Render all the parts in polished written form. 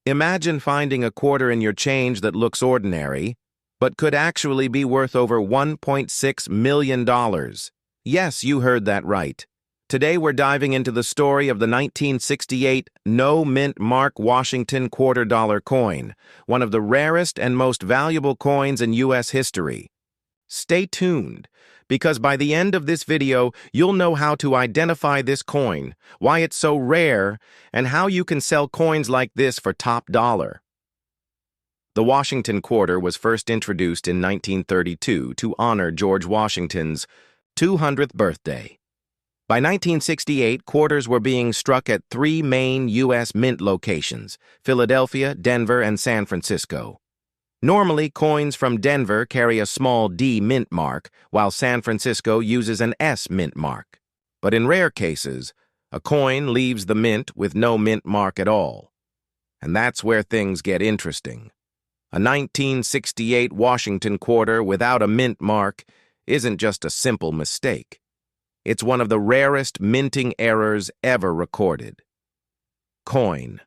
Imagine finding a quarter in your change that looks ordinary, but could actually be worth over $1.6 million. Yes, you heard that right. Today we're diving into the story of the 1968 no-mint mark Washington quarter-dollar coin, one of the rarest and most valuable coins in U.S. history. Stay tuned, because by the end of this video, you'll know how to identify this coin, why it's so rare, and how you can sell coins like this for top dollar. The Washington quarter was first introduced in 1932 to honor George Washington's 200th birthday. By 1968, quarters were being struck at three main U.S. mint locations: Philadelphia, Denver, and San Francisco. Normally, coins from Denver carry a small D mint mark, while San Francisco uses an S mint mark. But in rare cases, a coin leaves the mint with no mint mark at all. And that's where things get interesting. A 1968 Washington quarter without a mint mark isn't just a simple mistake. It's one of the rarest minting errors ever recorded. Coin.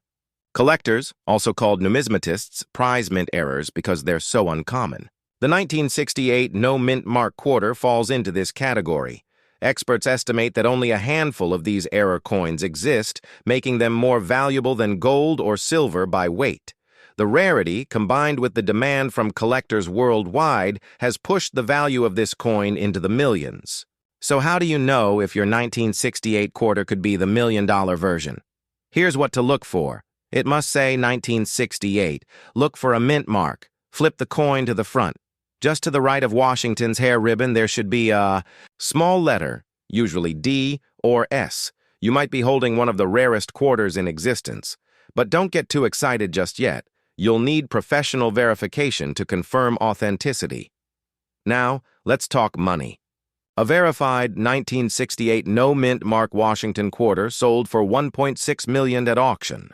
Collectors, also called numismatists, prize mint errors because they're so uncommon. The 1968 no-mint mark quarter falls into this category. Experts estimate that only a handful of these error coins exist, making them more valuable than gold or silver by weight. The rarity, combined with the demand from collectors worldwide, has pushed the value of this coin into the millions. So how do you know if your 1968 quarter could be the million-dollar version? Here's what to look for. It must say 1968. Look for a mint mark. Flip the coin to the front. Just to the right of Washington's hair ribbon, there should be a small letter, usually D or S. You might be holding one of the rarest quarters in existence. But don't get too excited just yet. You'll need professional verification to confirm authenticity. Now, let's talk money. A verified 1968 no-mint mark Washington quarter sold for $1.6 million at auction.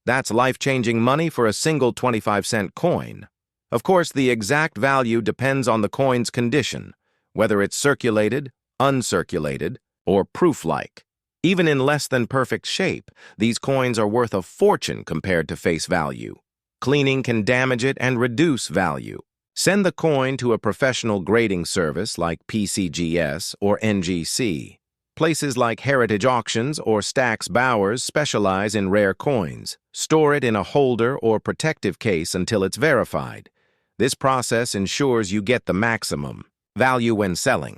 That's life-changing money for a single 25-cent coin. Of course, the exact value depends on the coin's condition, whether it's circulated, uncirculated, or proof-like. Even in less than perfect shape, these coins are worth a fortune compared to face value. Cleaning can damage it and reduce value. Send the coin to a professional grading service like PCGS or NGC. Places like Heritage Auctions or Stack's Bowers specialize in rare coins. Store it in a holder or protective case until it's verified. This process ensures you get the maximum value when selling.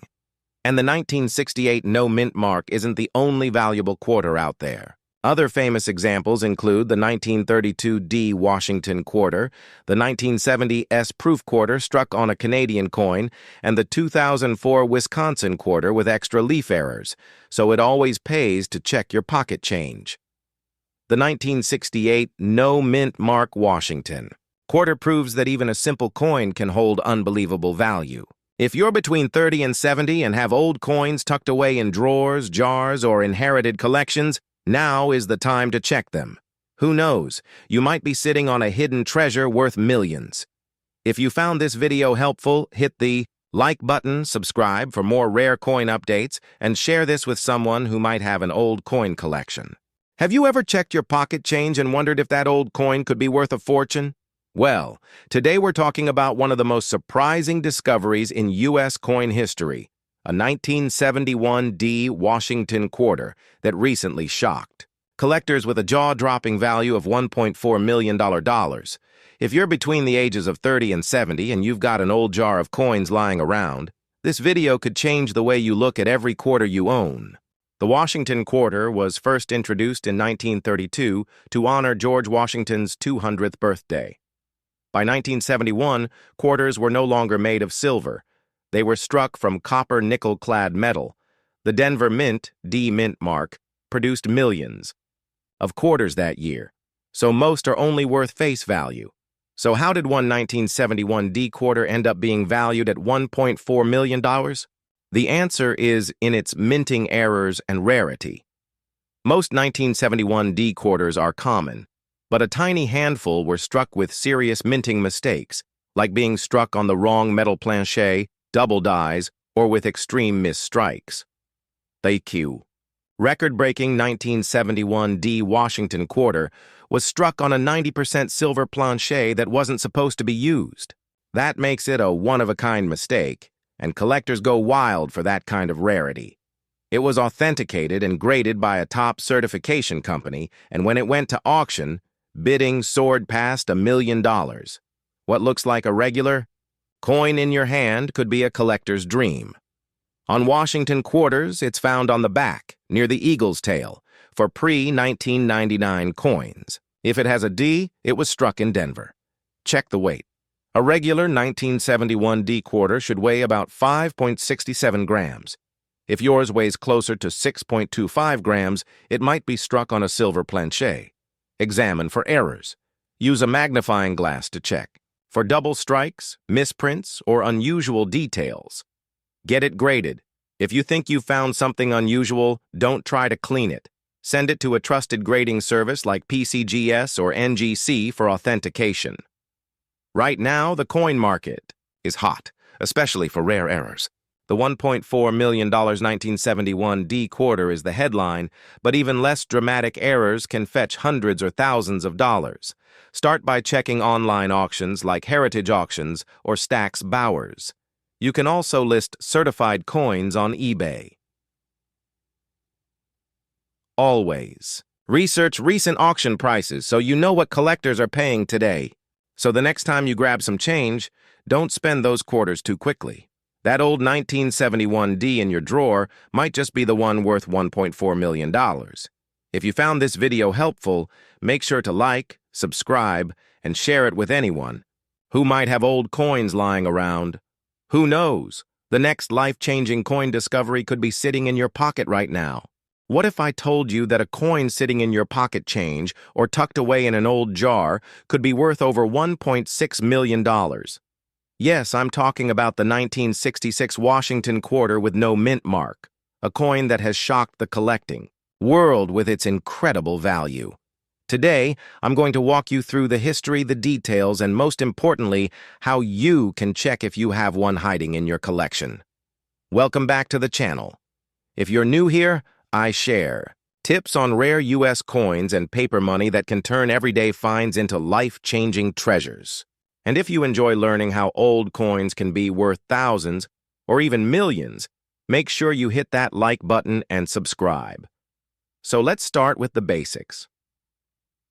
And the 1968 no-mint mark isn't the only valuable quarter out there. Other famous examples include the 1932 D Washington quarter, the 1970 S proof quarter struck on a Canadian coin, and the 2004 Wisconsin quarter with extra leaf errors, so it always pays to check your pocket change. The 1968 no-mint mark Washington quarter proves that even a simple coin can hold unbelievable value. If you're between 30 and 70 and have old coins tucked away in drawers, jars, or inherited collections, now is the time to check them. Who knows, you might be sitting on a hidden treasure worth millions. If you found this video helpful, hit the like button, subscribe for more rare coin updates, and share this with someone who might have an old coin collection. Have you ever checked your pocket change and wondered if that old coin could be worth a fortune? Well, today we're talking about one of the most surprising discoveries in U.S. coin history. A 1971 D Washington quarter that recently shocked collectors with a jaw-dropping value of $1.4 million. If you're between the ages of 30 and 70 and you've got an old jar of coins lying around, this video could change the way you look at every quarter you own. The Washington quarter was first introduced in 1932 to honor George Washington's 200th birthday. By 1971, quarters were no longer made of silver. They were struck from copper nickel-clad metal. The Denver Mint, D mint mark, produced millions of quarters that year, so most are only worth face value. So how did one 1971 D quarter end up being valued at $1.4 million? The answer is in its minting errors and rarity. Most 1971 D quarters are common, but a tiny handful were struck with serious minting mistakes, like being struck on the wrong metal planchet, double dies, or with extreme misstrikes. Thank you. Record-breaking 1971 D Washington quarter was struck on a 90% silver planchet that wasn't supposed to be used. That makes it a one-of-a-kind mistake, and collectors go wild for that kind of rarity. It was authenticated and graded by a top certification company, and when it went to auction, bidding soared past $1 million. What looks like a regular coin in your hand could be a collector's dream. On Washington quarters, it's found on the back, near the eagle's tail, for pre-1999 coins. If it has a D, it was struck in Denver. Check the weight. A regular 1971 D quarter should weigh about 5.67 grams. If yours weighs closer to 6.25 grams, it might be struck on a silver planchet. Examine for errors. Use a magnifying glass to check for double strikes, misprints, or unusual details. Get it graded. If you think you found something unusual, don't try to clean it. Send it to a trusted grading service like PCGS or NGC for authentication. Right now, the coin market is hot, especially for rare errors. The $1.4 million 1971 D quarter is the headline, but even less dramatic errors can fetch hundreds or thousands of dollars. Start by checking online auctions like Heritage Auctions or Stack's Bowers. You can also list certified coins on eBay. Always research recent auction prices so you know what collectors are paying today. So the next time you grab some change, don't spend those quarters too quickly. That old 1971 D in your drawer might just be the one worth $1.4 million. If you found this video helpful, make sure to like, subscribe, and share it with anyone who might have old coins lying around. Who knows? The next life-changing coin discovery could be sitting in your pocket right now. What if I told you that a coin sitting in your pocket change or tucked away in an old jar could be worth over $1.6 million? Yes, I'm talking about the 1966 Washington quarter with no mint mark, a coin that has shocked the collecting world with its incredible value. Today, I'm going to walk you through the history, the details, and most importantly, how you can check if you have one hiding in your collection. Welcome back to the channel. If you're new here, I share tips on rare U.S. coins and paper money that can turn everyday finds into life-changing treasures. And if you enjoy learning how old coins can be worth thousands or even millions, make sure you hit that like button and subscribe. So let's start with the basics.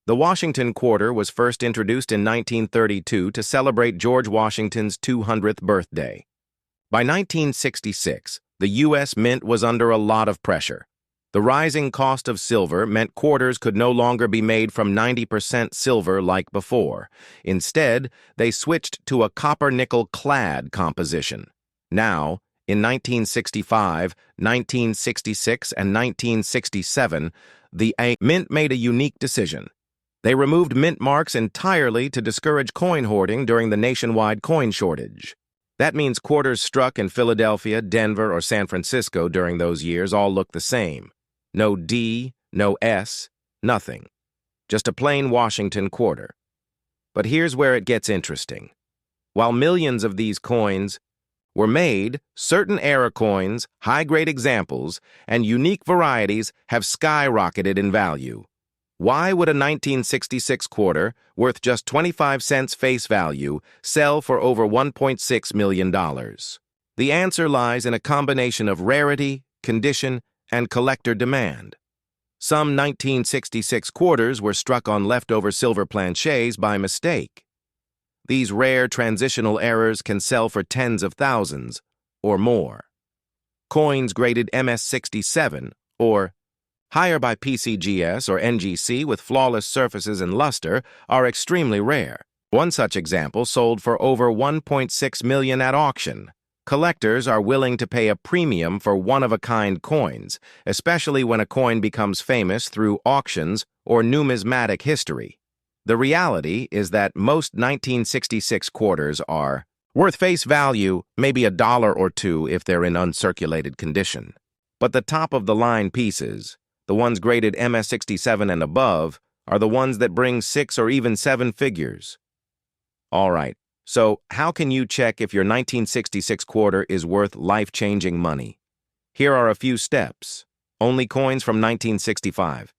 The Washington quarter was first introduced in 1932 to celebrate George Washington's 200th birthday. By 1966, the U.S. Mint was under a lot of pressure. The rising cost of silver meant quarters could no longer be made from 90% silver like before. Instead, they switched to a copper-nickel clad composition. Now, in 1965, 1966, and 1967, the Mint made a unique decision. They removed mint marks entirely to discourage coin hoarding during the nationwide coin shortage. That means quarters struck in Philadelphia, Denver, or San Francisco during those years all look the same. No D, no S, nothing. Just a plain Washington quarter. But here's where it gets interesting. While millions of these coins were made, certain era coins, high-grade examples, and unique varieties have skyrocketed in value. Why would a 1966 quarter, worth just 25 cents face value, sell for over $1.6 million? The answer lies in a combination of rarity, condition, and collector demand. Some 1966 quarters were struck on leftover silver planchets by mistake. These rare transitional errors can sell for tens of thousands or more. Coins graded MS-67 or higher by PCGS or NGC with flawless surfaces and luster are extremely rare. One such example sold for over $1.6 million at auction. Collectors are willing to pay a premium for one-of-a-kind coins, especially when a coin becomes famous through auctions or numismatic history. The reality is that most 1966 quarters are worth face value, maybe $1 or $2 if they're in uncirculated condition. But the top-of-the-line pieces, the ones graded MS-67 and above, are the ones that bring 6 or even 7 figures. All right, so how can you check if your 1966 quarter is worth life-changing money? Here are a few steps. Only coins from 1965,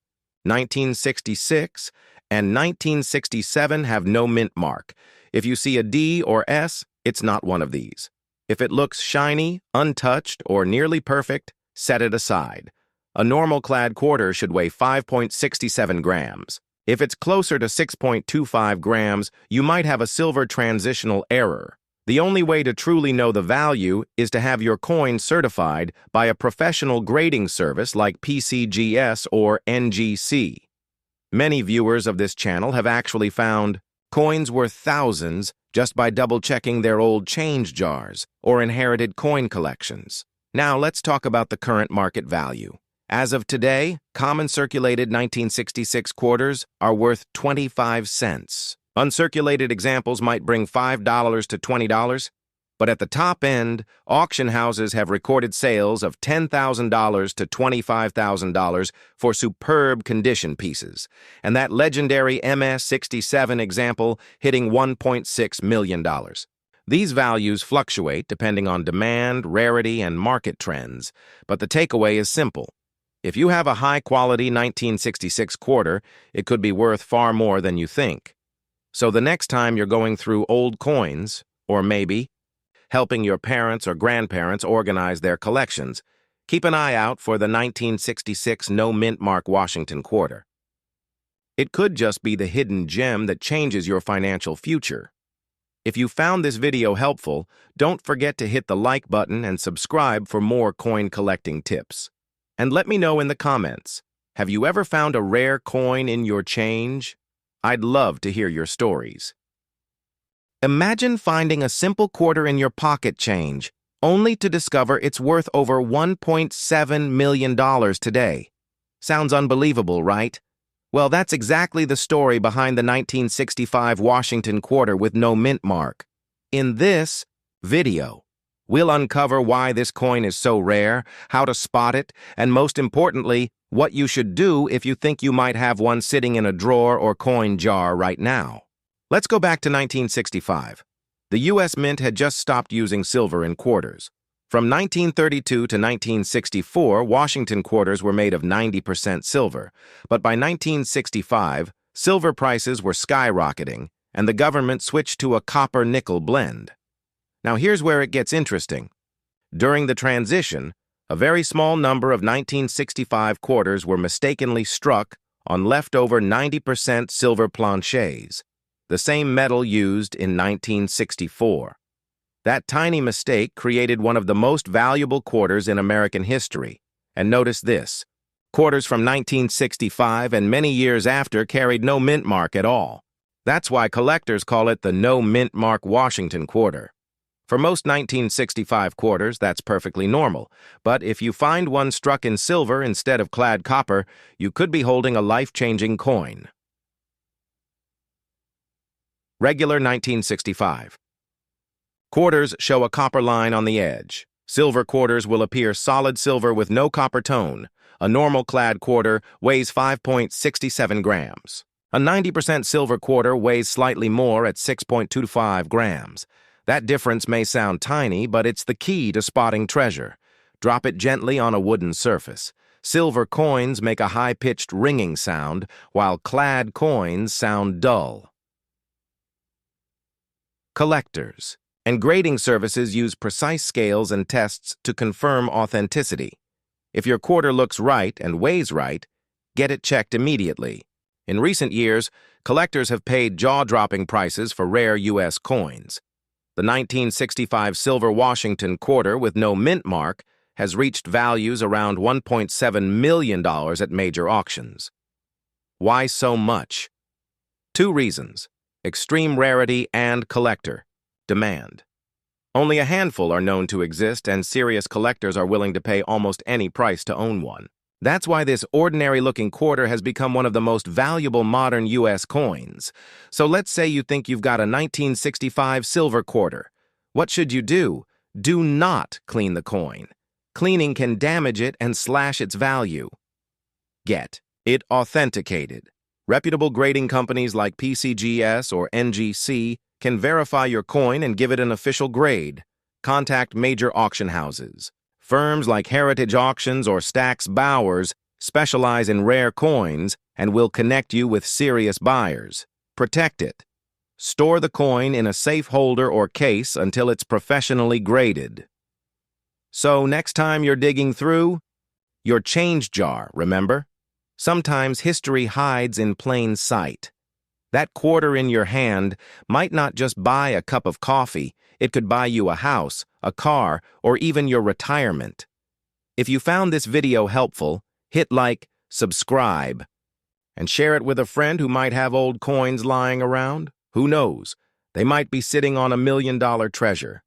1966, and 1967 have no mint mark. If you see a D or S, it's not one of these. If it looks shiny, untouched, or nearly perfect, set it aside. A normal clad quarter should weigh 5.67 grams. If it's closer to 6.25 grams, you might have a silver transitional error. The only way to truly know the value is to have your coin certified by a professional grading service like PCGS or NGC. Many viewers of this channel have actually found coins worth thousands just by double-checking their old change jars or inherited coin collections. Now let's talk about the current market value. As of today, common circulated 1966 quarters are worth 25 cents. Uncirculated examples might bring $5 to $20, but at the top end, auction houses have recorded sales of $10,000 to $25,000 for superb condition pieces, and that legendary MS-67 example hitting $1.6 million. These values fluctuate depending on demand, rarity, and market trends, but the takeaway is simple. If you have a high-quality 1966 quarter, it could be worth far more than you think. So the next time you're going through old coins, or maybe helping your parents or grandparents organize their collections, keep an eye out for the 1966 no mint mark Washington quarter. It could just be the hidden gem that changes your financial future. If you found this video helpful, don't forget to hit the like button and subscribe for more coin collecting tips. And let me know in the comments, have you ever found a rare coin in your change? I'd love to hear your stories. Imagine finding a simple quarter in your pocket change, only to discover it's worth over $1.7 million today. Sounds unbelievable, right? Well, that's exactly the story behind the 1965 Washington quarter with no mint mark. In this video, we'll uncover why this coin is so rare, how to spot it, and most importantly, what you should do if you think you might have one sitting in a drawer or coin jar right now. Let's go back to 1965. The U.S. Mint had just stopped using silver in quarters. From 1932 to 1964, Washington quarters were made of 90% silver, but by 1965, silver prices were skyrocketing, and the government switched to a copper-nickel blend. Now here's where it gets interesting. During the transition, a very small number of 1965 quarters were mistakenly struck on leftover 90% silver planchets, the same metal used in 1964. That tiny mistake created one of the most valuable quarters in American history. And notice this, quarters from 1965 and many years after carried no mint mark at all. That's why collectors call it the no mint mark Washington quarter. For most 1965 quarters, that's perfectly normal, but if you find one struck in silver instead of clad copper, you could be holding a life-changing coin. Regular 1965. Quarters show a copper line on the edge. Silver quarters will appear solid silver with no copper tone. A normal clad quarter weighs 5.67 grams. A 90% silver quarter weighs slightly more at 6.25 grams. That difference may sound tiny, but it's the key to spotting treasure. Drop it gently on a wooden surface. Silver coins make a high-pitched ringing sound, while clad coins sound dull. Collectors and grading services use precise scales and tests to confirm authenticity. If your quarter looks right and weighs right, get it checked immediately. In recent years, collectors have paid jaw-dropping prices for rare U.S. coins. The 1965 silver Washington quarter with no mint mark has reached values around $1.7 million at major auctions. Why so much? Two reasons: extreme rarity and collector demand. Only a handful are known to exist, and serious collectors are willing to pay almost any price to own one. That's why this ordinary-looking quarter has become one of the most valuable modern U.S. coins. So let's say you think you've got a 1965 silver quarter. What should you do? Do not clean the coin. Cleaning can damage it and slash its value. Get it authenticated. Reputable grading companies like PCGS or NGC can verify your coin and give it an official grade. Contact major auction houses. Firms like Heritage Auctions or Stack's Bowers specialize in rare coins, and will connect you with serious buyers. Protect it. Store the coin in a safe holder or case until it's professionally graded. So next time you're digging through, your change jar, remember? Sometimes history hides in plain sight. That quarter in your hand might not just buy a cup of coffee, it could buy you a house, a car, or even your retirement. If you found this video helpful, hit like, subscribe, and share it with a friend who might have old coins lying around. Who knows? They might be sitting on $1 million treasure.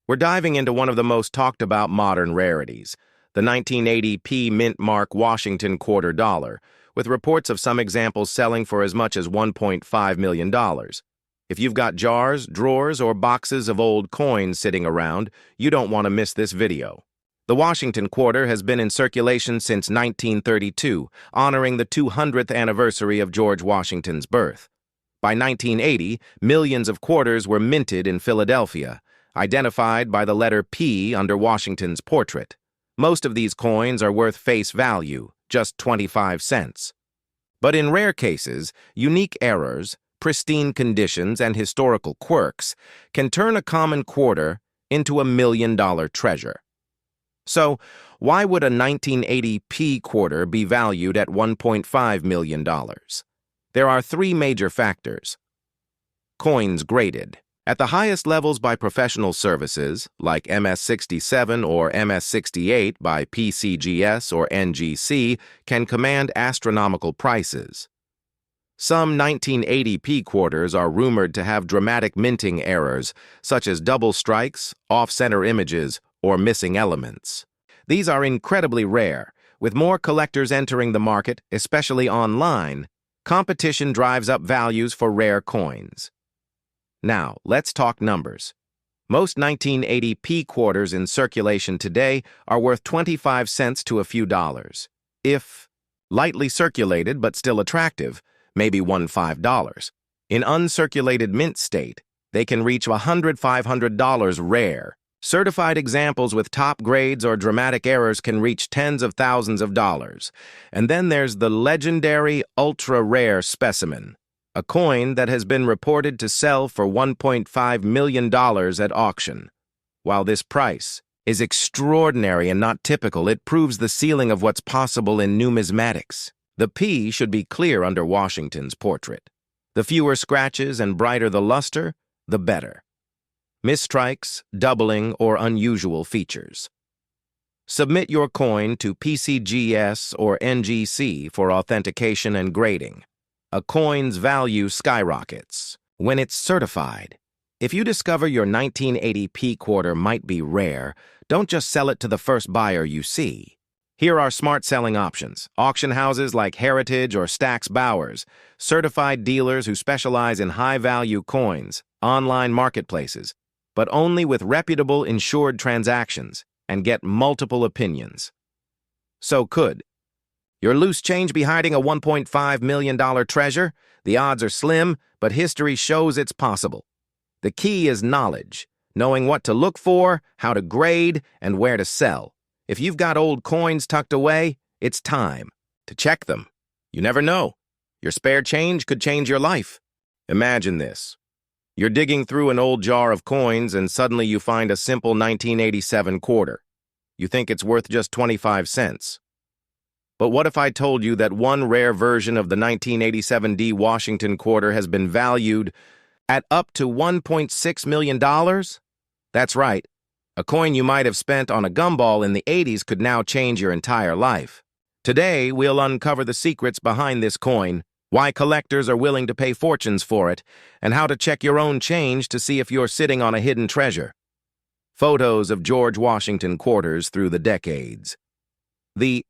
We're diving into one of the most talked about modern rarities, the 1980p mint mark Washington quarter dollar, with reports of some examples selling for as much as $1.5 million. If you've got jars, drawers, or boxes of old coins sitting around, you don't want to miss this video. The Washington quarter has been in circulation since 1932, honoring the 200th anniversary of George Washington's birth. By 1980, millions of quarters were minted in Philadelphia, identified by the letter P under Washington's portrait. Most of these coins are worth face value, just 25 cents. But in rare cases, unique errors, pristine conditions, and historical quirks can turn a common quarter into $1 million treasure. So, why would a 1980p quarter be valued at $1.5 million? There are three major factors. Coins graded. At the highest levels by professional services, like MS-67 or MS-68 by PCGS or NGC, can command astronomical prices. Some 1980p quarters are rumored to have dramatic minting errors, such as double strikes, off-center images, or missing elements. These are incredibly rare. With more collectors entering the market, especially online, competition drives up values for rare coins. Now, let's talk numbers. Most 1980p quarters in circulation today are worth 25 cents to a few dollars. If lightly circulated but still attractive, maybe $5. In uncirculated mint state, they can reach $500 rare. Certified examples with top grades or dramatic errors can reach tens of thousands of dollars. And then there's the legendary ultra-rare specimen, a coin that has been reported to sell for $1.5 million at auction. While this price is extraordinary and not typical, it proves the ceiling of what's possible in numismatics. The P should be clear under Washington's portrait. The fewer scratches and brighter the luster, the better. Misstrikes, doubling, or unusual features. Submit your coin to PCGS or NGC for authentication and grading. A coin's value skyrockets when it's certified. If you discover your 1980p quarter might be rare, don't just sell it to the first buyer you see. Here are smart selling options. Auction houses like Heritage or Stack's Bowers, certified dealers who specialize in high-value coins, online marketplaces, but only with reputable insured transactions, and get multiple opinions. So could your loose change be hiding a $1.5 million treasure? The odds are slim, but history shows it's possible. The key is knowledge, knowing what to look for, how to grade, and where to sell. If you've got old coins tucked away, it's time to check them. You never know. Your spare change could change your life. Imagine this. You're digging through an old jar of coins and suddenly you find a simple 1987 quarter. You think it's worth just 25 cents. But what if I told you that one rare version of the 1987D Washington quarter has been valued at up to $1.6 million? That's right. A coin you might have spent on a gumball in the 80s could now change your entire life. Today, we'll uncover the secrets behind this coin, why collectors are willing to pay fortunes for it, and how to check your own change to see if you're sitting on a hidden treasure. Photos of George Washington quarters through the decades. The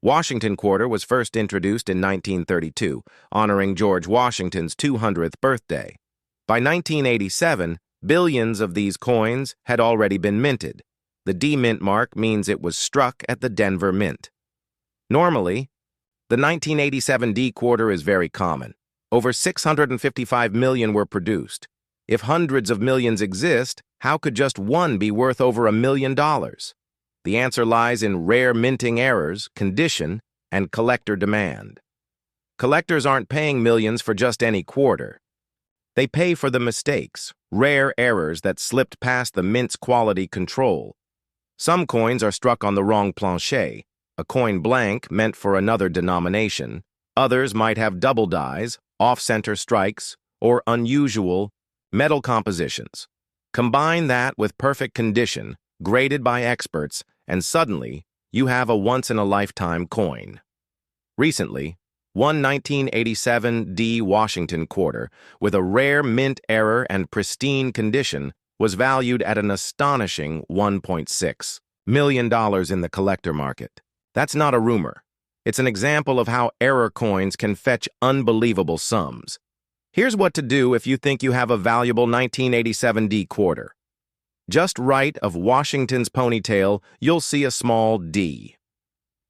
Washington quarter was first introduced in 1932, honoring George Washington's 200th birthday. By 1987, billions of these coins had already been minted. The D mint mark means it was struck at the Denver Mint. Normally, the 1987 D quarter is very common. Over 655 million were produced. If hundreds of millions exist, how could just one be worth over $1 million? The answer lies in rare minting errors, condition, and collector demand. Collectors aren't paying millions for just any quarter. They pay for the mistakes, rare errors that slipped past the mint's quality control. Some coins are struck on the wrong plancher, a coin blank meant for another denomination. Others might have double dies, off-center strikes, or unusual metal compositions. Combine that with perfect condition, graded by experts, and suddenly you have a once-in-a-lifetime coin. Recently, one 1987 D Washington quarter with a rare mint error and pristine condition was valued at an astonishing $1.6 million in the collector market. That's not a rumor. It's an example of how error coins can fetch unbelievable sums. Here's what to do if you think you have a valuable 1987 D quarter. Just right of Washington's ponytail, you'll see a small D.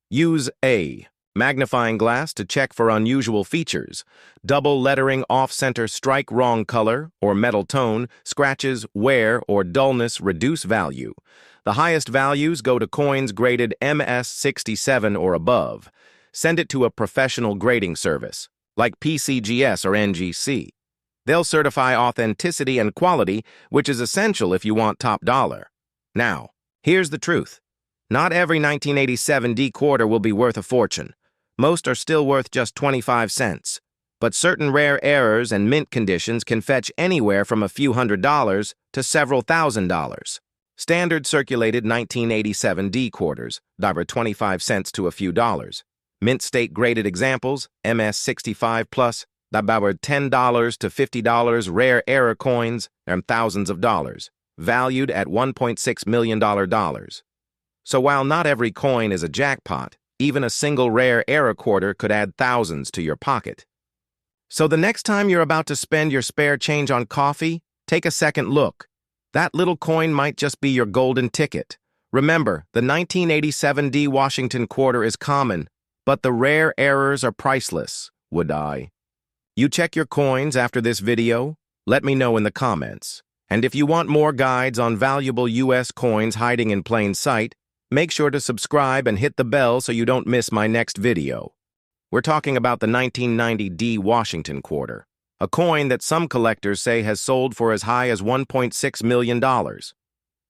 Use a magnifying glass to check for unusual features. Double lettering off-center strike wrong color or metal tone, scratches, wear, or dullness reduce value. The highest values go to coins graded MS67 or above. Send it to a professional grading service, like PCGS or NGC. They'll certify authenticity and quality, which is essential if you want top dollar. Now, here's the truth. Not every 1987 D quarter will be worth a fortune. Most are still worth just 25 cents. But certain rare errors and mint conditions can fetch anywhere from a few $100s to several $1,000s. Standard circulated 1987 D quarters, dabber 25 cents to a few dollars. Mint state graded examples, MS65 plus, dabber $10 to $50 rare error coins, and thousands of dollars, valued at $1.6 million. So while not every coin is a jackpot, even a single rare error quarter could add thousands to your pocket. So the next time you're about to spend your spare change on coffee, take a second look. That little coin might just be your golden ticket. Remember, the 1987 D Washington quarter is common, but the rare errors are priceless, would I? You check your coins after this video? Let me know in the comments. And if you want more guides on valuable U.S. coins hiding in plain sight, make sure to subscribe and hit the bell so you don't miss my next video. We're talking about the 1990 D Washington quarter, a coin that some collectors say has sold for as high as $1.6 million.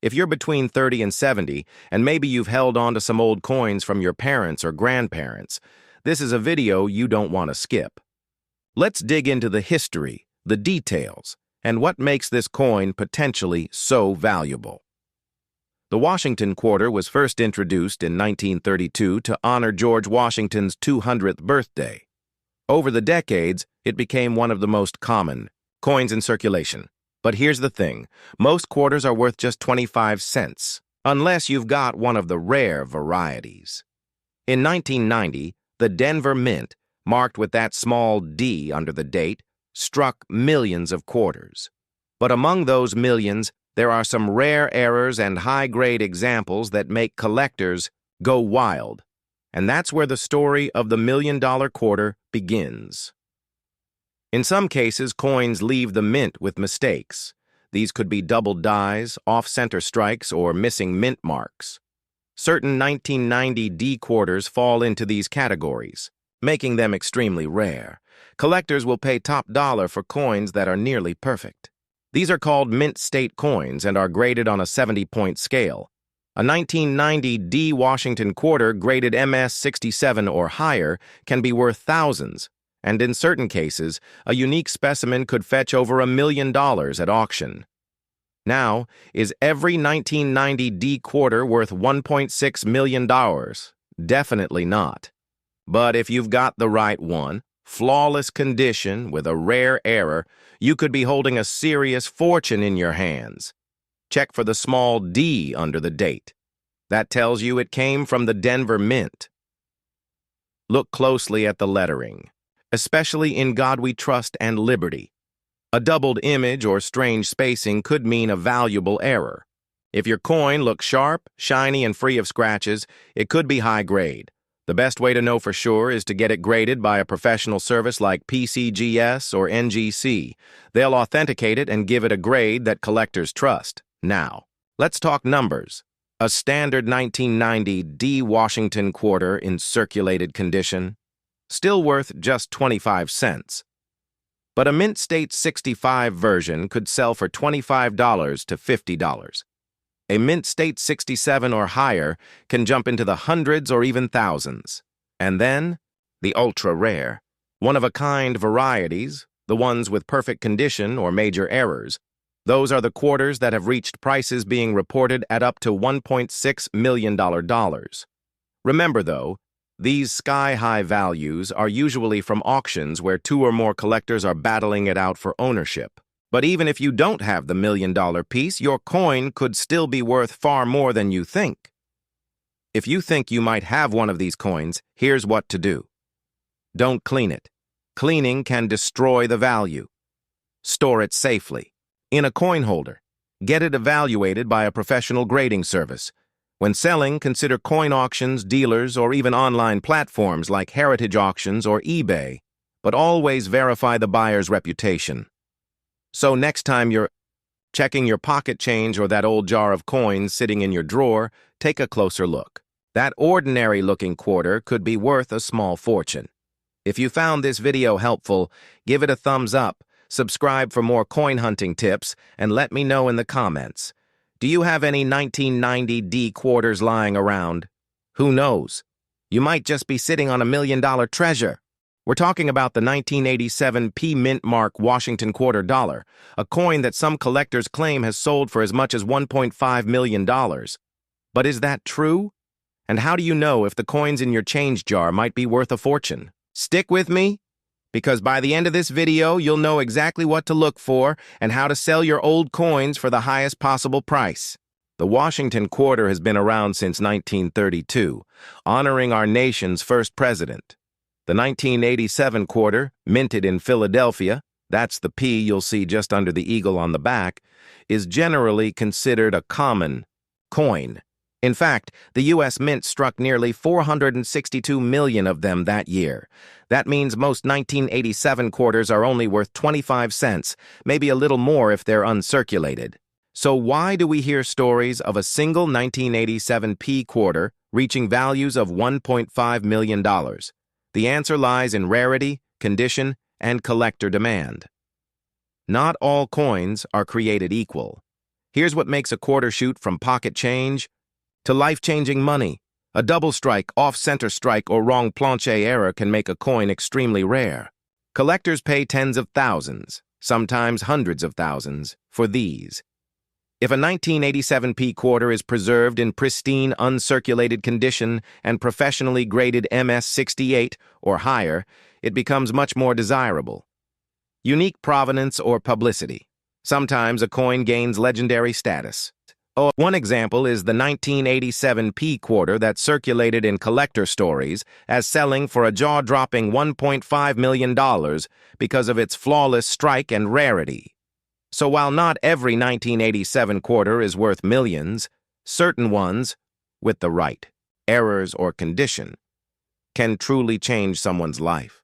If you're between 30 and 70, and maybe you've held on to some old coins from your parents or grandparents, this is a video you don't want to skip. Let's dig into the history, the details, and what makes this coin potentially so valuable. The Washington quarter was first introduced in 1932 to honor George Washington's 200th birthday. Over the decades, it became one of the most common coins in circulation. But here's the thing, most quarters are worth just 25 cents, unless you've got one of the rare varieties. In 1990, the Denver Mint, marked with that small D under the date, struck millions of quarters. But among those millions, there are some rare errors and high-grade examples that make collectors go wild. And that's where the story of the million-dollar quarter begins. In some cases, coins leave the mint with mistakes. These could be double dies, off-center strikes, or missing mint marks. Certain 1990 D quarters fall into these categories, making them extremely rare. Collectors will pay top dollar for coins that are nearly perfect. These are called mint state coins and are graded on a 70-point scale. A 1990 D Washington quarter graded MS67 or higher can be worth thousands, and in certain cases, a unique specimen could fetch over $1 million at auction. Now, is every 1990 D quarter worth $1.6 million? Definitely not. But if you've got the right one, flawless condition with a rare error, you could be holding a serious fortune in your hands. Check for the small D under the date. That tells you it came from the Denver Mint. Look closely at the lettering, especially in God We Trust and Liberty. A doubled image or strange spacing could mean a valuable error. If your coin looks sharp, shiny, and free of scratches, it could be high grade. The best way to know for sure is to get it graded by a professional service like PCGS or NGC. They'll authenticate it and give it a grade that collectors trust. Now, let's talk numbers. A standard 1990 D Washington quarter in circulated condition, still worth just 25 cents. But a Mint State 65 version could sell for $25 to $50. A Mint State 67 or higher can jump into the hundreds or even thousands. And then, the ultra-rare, one-of-a-kind varieties, the ones with perfect condition or major errors. Those are the quarters that have reached prices being reported at up to $1.6 million. Remember, though, these sky-high values are usually from auctions where two or more collectors are battling it out for ownership. But even if you don't have the million-dollar piece, your coin could still be worth far more than you think. If you think you might have one of these coins, here's what to do. Don't clean it. Cleaning can destroy the value. Store it safely. In a coin holder. Get it evaluated by a professional grading service. When selling, consider coin auctions, dealers, or even online platforms like Heritage Auctions or eBay, but always verify the buyer's reputation. So next time you're checking your pocket change or that old jar of coins sitting in your drawer, take a closer look. That ordinary-looking quarter could be worth a small fortune. If you found this video helpful, give it a thumbs up, subscribe for more coin hunting tips, and let me know in the comments. Do you have any 1990 D quarters lying around? Who knows? You might just be sitting on $1 million treasure. We're talking about the 1987 P Mint Mark Washington quarter dollar, a coin that some collectors claim has sold for as much as $1.5 million. But is that true? And how do you know if the coins in your change jar might be worth a fortune? Stick with me, because by the end of this video, you'll know exactly what to look for and how to sell your old coins for the highest possible price. The Washington quarter has been around since 1932, honoring our nation's first president. The 1987 quarter, minted in Philadelphia, that's the P you'll see just under the eagle on the back, is generally considered a common coin. In fact, the U.S. Mint struck nearly 462 million of them that year. That means most 1987 quarters are only worth 25 cents, maybe a little more if they're uncirculated. So why do we hear stories of a single 1987 P quarter reaching values of $1.5 million? The answer lies in rarity, condition, and collector demand. Not all coins are created equal. Here's what makes a quarter shoot from pocket change to life-changing money. A double strike, off-center strike, or wrong planche error can make a coin extremely rare. Collectors pay tens of thousands, sometimes hundreds of thousands, for these. If a 1987 P quarter is preserved in pristine, uncirculated condition and professionally graded MS-68 or higher, it becomes much more desirable. Unique provenance or publicity. Sometimes a coin gains legendary status. One example is the 1987 P quarter that circulated in collector stories as selling for a jaw-dropping $1.5 million because of its flawless strike and rarity. So while not every 1987 quarter is worth millions, certain ones, with the right errors or condition, can truly change someone's life.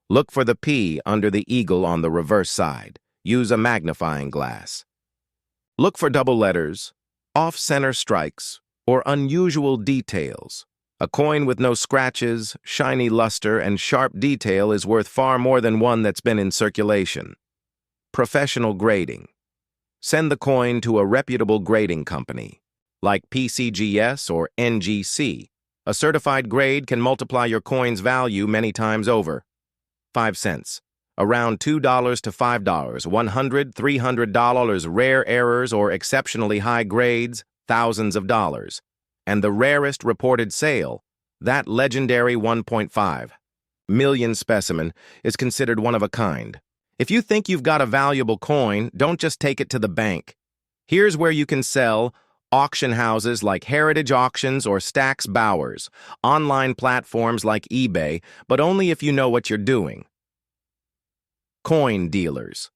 Look for the P under the eagle on the reverse side. Use a magnifying glass. Look for double letters, off-center strikes, or unusual details. A coin with no scratches, shiny luster, and sharp detail is worth far more than one that's been in circulation. Professional grading. Send the coin to a reputable grading company, like PCGS or NGC. A certified grade can multiply your coin's value many times over. 5 cents. Around $2 to $5, $100, $300 rare errors or exceptionally high grades, thousands of dollars. And the rarest reported sale, that legendary 1.5 million specimen, is considered one of a kind. If you think you've got a valuable coin, don't just take it to the bank. Here's where you can sell: auction houses like Heritage Auctions or Stack's Bowers, online platforms like eBay, but only if you know what you're doing. Coin dealers.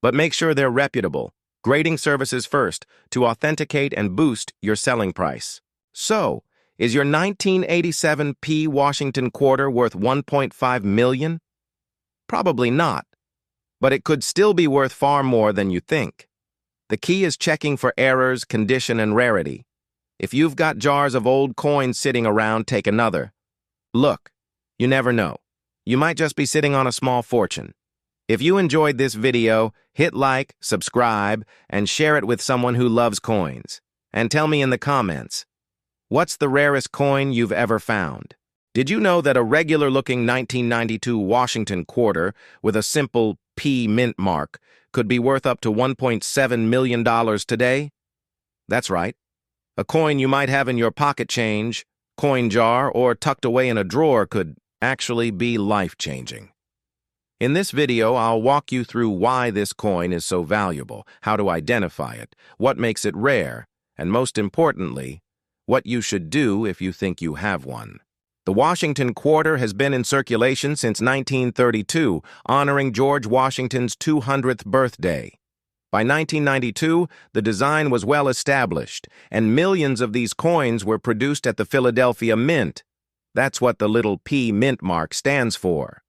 But make sure they're reputable. Grading services first to authenticate and boost your selling price. So, is your 1987 P Washington quarter worth $1.5 million? Probably not, but it could still be worth far more than you think. The key is checking for errors, condition, and rarity. If you've got jars of old coins sitting around, take another. Look, you never know. You might just be sitting on a small fortune. If you enjoyed this video, hit like, subscribe, and share it with someone who loves coins. And tell me in the comments, what's the rarest coin you've ever found? Did you know that a regular-looking 1992 Washington quarter with a simple P mint mark could be worth up to $1.7 million today? That's right. A coin you might have in your pocket change, coin jar, or tucked away in a drawer could actually be life-changing. In this video, I'll walk you through why this coin is so valuable, how to identify it, what makes it rare, and most importantly, what you should do if you think you have one. The Washington quarter has been in circulation since 1932, honoring George Washington's 200th birthday. By 1992, the design was well established, and millions of these coins were produced at the Philadelphia Mint. That's what the little P mint mark stands for.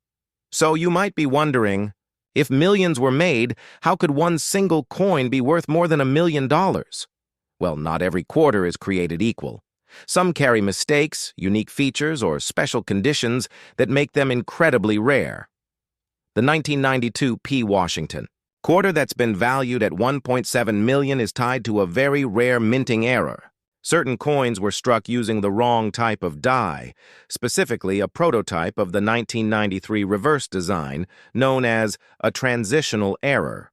So you might be wondering, if millions were made, how could one single coin be worth more than $1 million? Well, not every quarter is created equal. Some carry mistakes, unique features, or special conditions that make them incredibly rare. The 1992 P. Washington quarter that's been valued at $1.7 million is tied to a very rare minting error. Certain coins were struck using the wrong type of die, specifically a prototype of the 1993 reverse design known as a transitional error.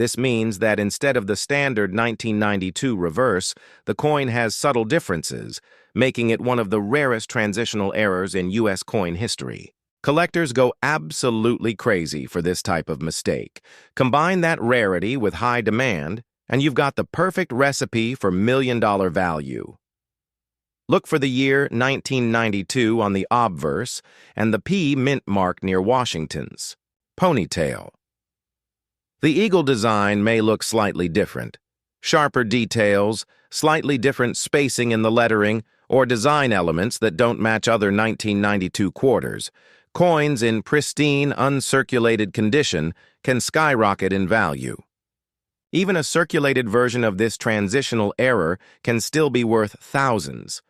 This means that instead of the standard 1992 reverse, the coin has subtle differences, making it one of the rarest transitional errors in U.S. coin history. Collectors go absolutely crazy for this type of mistake. Combine that rarity with high demand, and you've got the perfect recipe for million-dollar value. Look for the year 1992 on the obverse and the P mint mark near Washington's ponytail. The eagle design may look slightly different. Sharper details, slightly different spacing in the lettering, or design elements that don't match other 1992 quarters. Coins in pristine, uncirculated condition can skyrocket in value. Even a circulated version of this transitional error can still be worth thousands.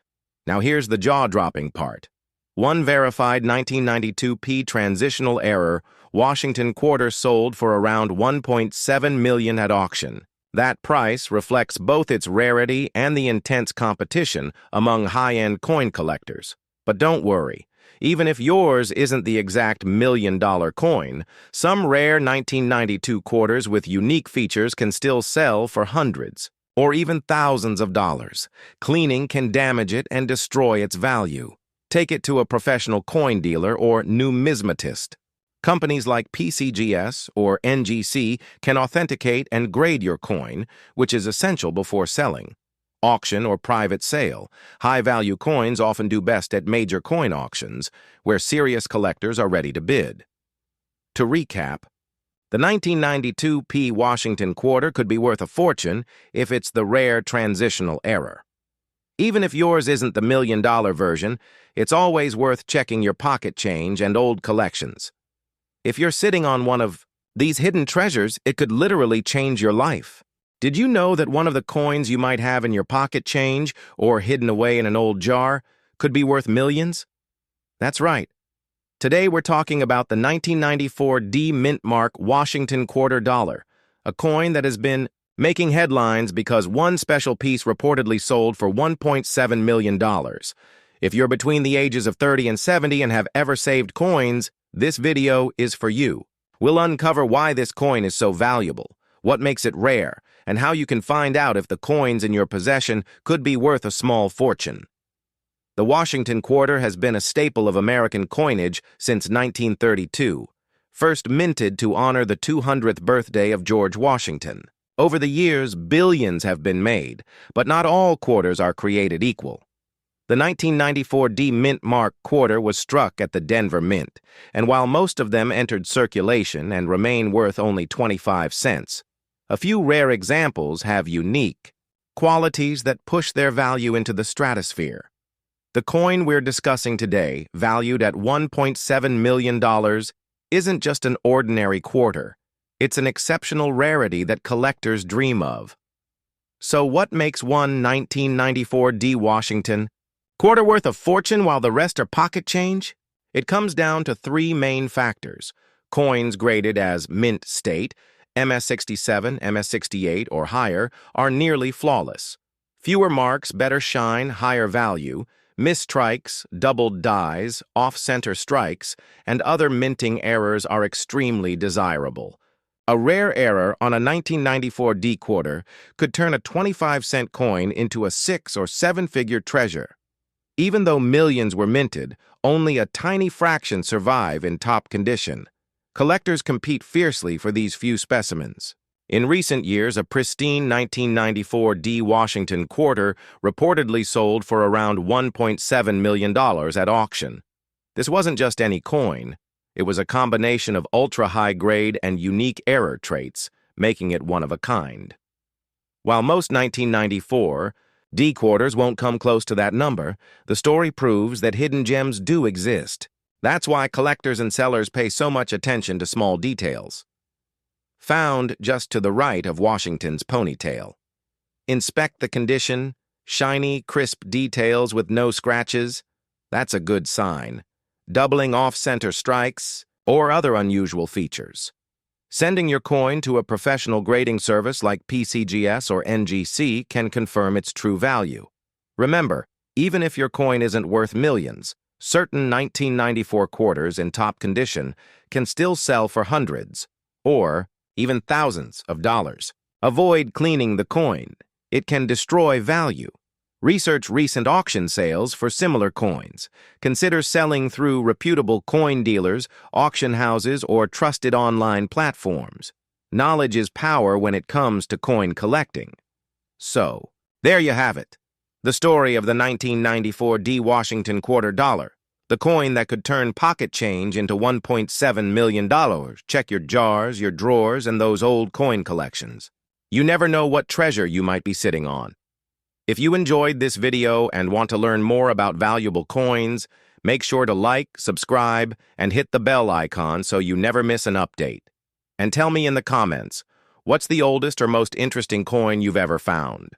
Now here's the jaw-dropping part. One verified 1992 P transitional error Washington quarter sold for around $1.7 million at auction. That price reflects both its rarity and the intense competition among high-end coin collectors. But don't worry, even if yours isn't the exact million-dollar coin, some rare 1992 quarters with unique features can still sell for hundreds or even thousands of dollars. Cleaning can damage it and destroy its value. Take it to a professional coin dealer or numismatist. Companies like PCGS or NGC can authenticate and grade your coin, which is essential before selling. Auction or private sale. High-value coins often do best at major coin auctions, where serious collectors are ready to bid. To recap, the 1992 P. Washington quarter could be worth a fortune if it's the rare transitional error. Even if yours isn't the million-dollar version, it's always worth checking your pocket change and old collections. If you're sitting on one of these hidden treasures, it could literally change your life. Did you know that one of the coins you might have in your pocket change or hidden away in an old jar could be worth millions? That's right. Today we're talking about the 1994 D mint mark Washington quarter dollar, a coin that has been making headlines because one special piece reportedly sold for $1.7 million. If you're between the ages of 30 and 70 and have ever saved coins, this video is for you. We'll uncover why this coin is so valuable, what makes it rare, and how you can find out if the coins in your possession could be worth a small fortune. The Washington quarter has been a staple of American coinage since 1932, first minted to honor the 200th birthday of George Washington. Over the years, billions have been made, but not all quarters are created equal. The 1994 D mint mark quarter was struck at the Denver Mint, and while most of them entered circulation and remain worth only 25 cents, a few rare examples have unique qualities that push their value into the stratosphere. The coin we're discussing today, valued at $1.7 million, isn't just an ordinary quarter. It's an exceptional rarity that collectors dream of. So what makes one 1994 D. Washington quarter worth a fortune while the rest are pocket change? It comes down to three main factors. Coins graded as mint state, MS-67, MS-68, or higher, are nearly flawless. Fewer marks, better shine, higher value. Mistrikes, doubled dies, off-center strikes, and other minting errors are extremely desirable. A rare error on a 1994 D quarter could turn a 25-cent coin into a 6- or 7-figure treasure. Even though millions were minted, only a tiny fraction survive in top condition. Collectors compete fiercely for these few specimens. In recent years, a pristine 1994 D. Washington quarter reportedly sold for around $1.7 million at auction. This wasn't just any coin. It was a combination of ultra-high grade and unique error traits, making it one of a kind. While most 1994 D quarters won't come close to that number, the story proves that hidden gems do exist. That's why collectors and sellers pay so much attention to small details. Found just to the right of Washington's ponytail. Inspect the condition, shiny, crisp details with no scratches. That's a good sign. Doubling off-center strikes, or other unusual features. Sending your coin to a professional grading service like PCGS or NGC can confirm its true value. Remember, even if your coin isn't worth millions, certain 1994 quarters in top condition can still sell for hundreds, or even thousands of dollars. Avoid cleaning the coin. It can destroy value. Research recent auction sales for similar coins. Consider selling through reputable coin dealers, auction houses, or trusted online platforms. Knowledge is power when it comes to coin collecting. So, there you have it. The story of the 1994 D. Washington quarter dollar. The coin that could turn pocket change into $1.7 million. Check your jars, your drawers, and those old coin collections. You never know what treasure you might be sitting on. If you enjoyed this video and want to learn more about valuable coins, make sure to like, subscribe, and hit the bell icon so you never miss an update. And tell me in the comments, what's the oldest or most interesting coin you've ever found?